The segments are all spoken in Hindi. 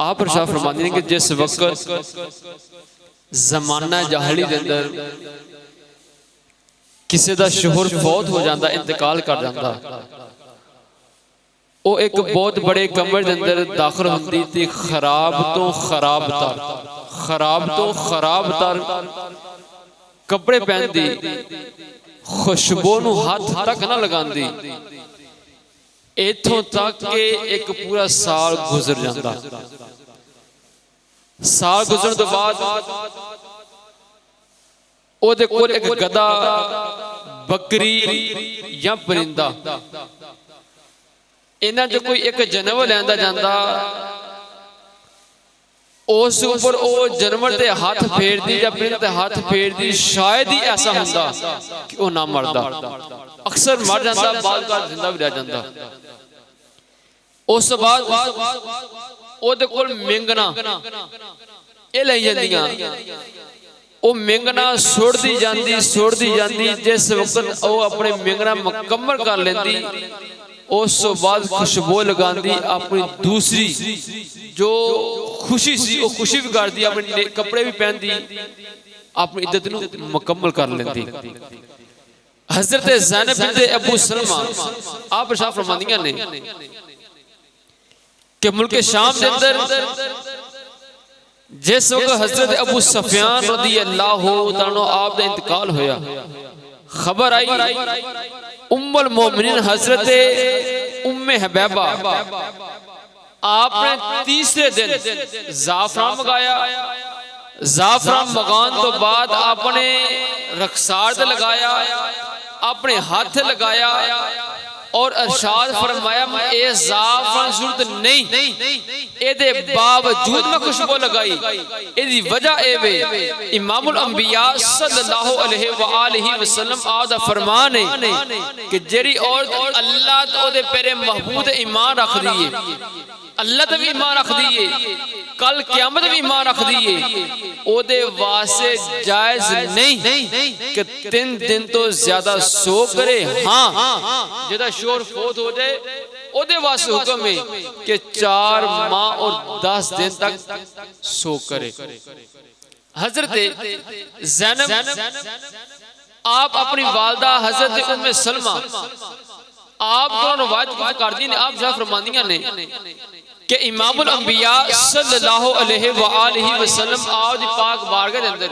आप इरशाद फरमाते हैं कि जिस वक्त जमाना जाहली दे अंदर किसी का शोहर फौत हो जाता, इंतकाल कर जाता, वो एक बहुत बड़े कमरे के अंदर दाखिल होती थी। खराब तो खराब तर, खराब तो खराब तर कपड़े पहनती, खुशबू नूं हाथ तक ना लगाती, इथों तक के एक पूरा साल गुजर जाता। साल गुजरन तो बाद ओदे कोल एक गधा, बकरी या परिंदा, इन्हां जो कोई एक जानवर लैंदा जांदा, उस ऊपर वो जानवर ते हाथ फेरदी या परिंदे ते हाथ फेरदी, शायद ही ऐसा हुंदा कि वो ना मरदा। अक्सर मर जाता, बाद बार जिंदा भी रह जाता। उस बाद ओदे कोल मेंगना ये लाई जांदियां, वो मेंगना सुड़दी जांदी। जिस वक्त वो अपने मेंगना मुकम्मल कर लेंदी, उस बाद खुशबू लगांदी, अपनी दूसरी जो खुशी सी वो खुशी भी करती, अपने कपड़े भी पहनती, अपनी इद्दत नूं मुकम्मल कर लेंदी। हज़रत ज़ैनब बिन्त अबू सलमा आप इरशाद फरमांदियां ने कि मुल्क शाम के अंदर जिस वक्त हज़रत अबू सुफियान रज़ी अल्लाहु तआला आप दा इंतकाल होया, खबर आई उम्मुल मोमिनीन हज़रत उम्मे हबीबा आपने तीसरे दिन ज़ाफ़रान मंगाया। ज़ाफ़रान मंगाने तो बाद आपने रखसार ते लगाया, अपने हाथ लगाया और इरशाद फरमाया ए ज़ाफ़रान ज़रूरत नहीं, एदे बावजूद मैं खुशबू लगाई। एदी वजह ए वे इमामुल अंबिया सल्लल्लाहु अलैहि वआलिहि वसल्लम आदा फरमान है कि जेरी औरत अल्लाह तो ओदे पेरे महबूब ते ईमान रख दिए, अल्लाह ते भी ईमान रख दिए, कल क़यामत भी ईमान रख दिए, ओदे वास्ते जायज नहीं कि 3 दिन तो ज्यादा सो करे। हाँ, जेदा शोर फोत हो जाए ओदे वास्ते हुक्म है कि 4 माह और 10 दिन तक सो करे। हजरत ज़ैनब आप अपनी वालदा हजरत उम्मे सलमा आप को रवायत कर दी ने, आप जा फरमांदियां ने कि इमामुल अंबिया सल्लल्लाहु अलैहि वआलिहि वसल्लम आप दी पाक बारगाह दे अंदर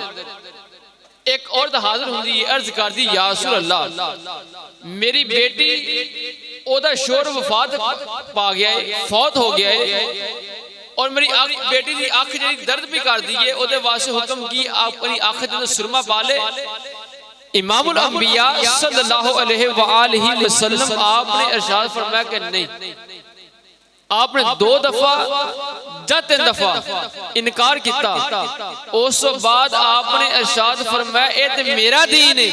एक औरत हाजिर हुंदी है, अर्ज करदी या रसूल अल्लाह मेरी बेटी ओदा शोर वफात पा गया है, फौत हो गया है, और मेरी बेटी दी अख जेडी दर्द भी कर दी है, ओदे वास्ते हुक्म की अपनी अख दे सुरमा पा ले। इमामुल अंबिया सल्लल्लाहु अलैहि वआलिहि वसल्लम आपने इरशाद फरमाया कि नहीं, आपने 2 दफा या 3 दफा इनकार किया। उस बाद आपने इरशाद फरमाया ए ते मेरा दीन है,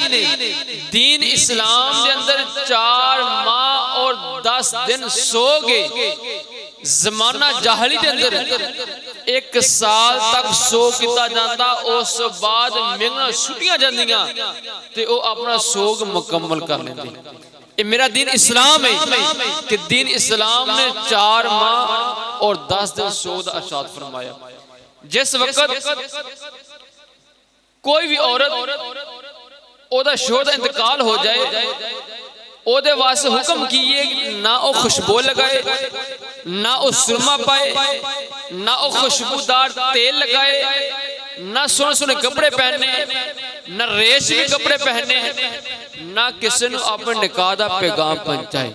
दीन इस्लाम के अंदर 4 माह और 10 दिन सोगे। जमाना जाहली के अंदर 1 साल तक सो किया जाता, उस बाद मेंगना छुट्टियां जांदियां ते वो अपना सोग मुकम्मल कर लेंदे। ये मेरा दीन इस्लाम है कि दीन इस्लाम ने 4 माह और 10 दिन सो दा इरशाद फरमाया। जिस वक्त कोई भी औरत ओदा शोहर दा इंतकाल हो जाए, ओदे वास्ते हुक्म किए ना वो खुशबू लगाए, ना वो सुरमा पाए, ना वो खुशबूदार तेल लगाए, ना सोने सोने कपड़े पहने, ना रेशमी कपड़े पहने, ना किसी ने अपने निकाह दा पैगाम पहुंचाए।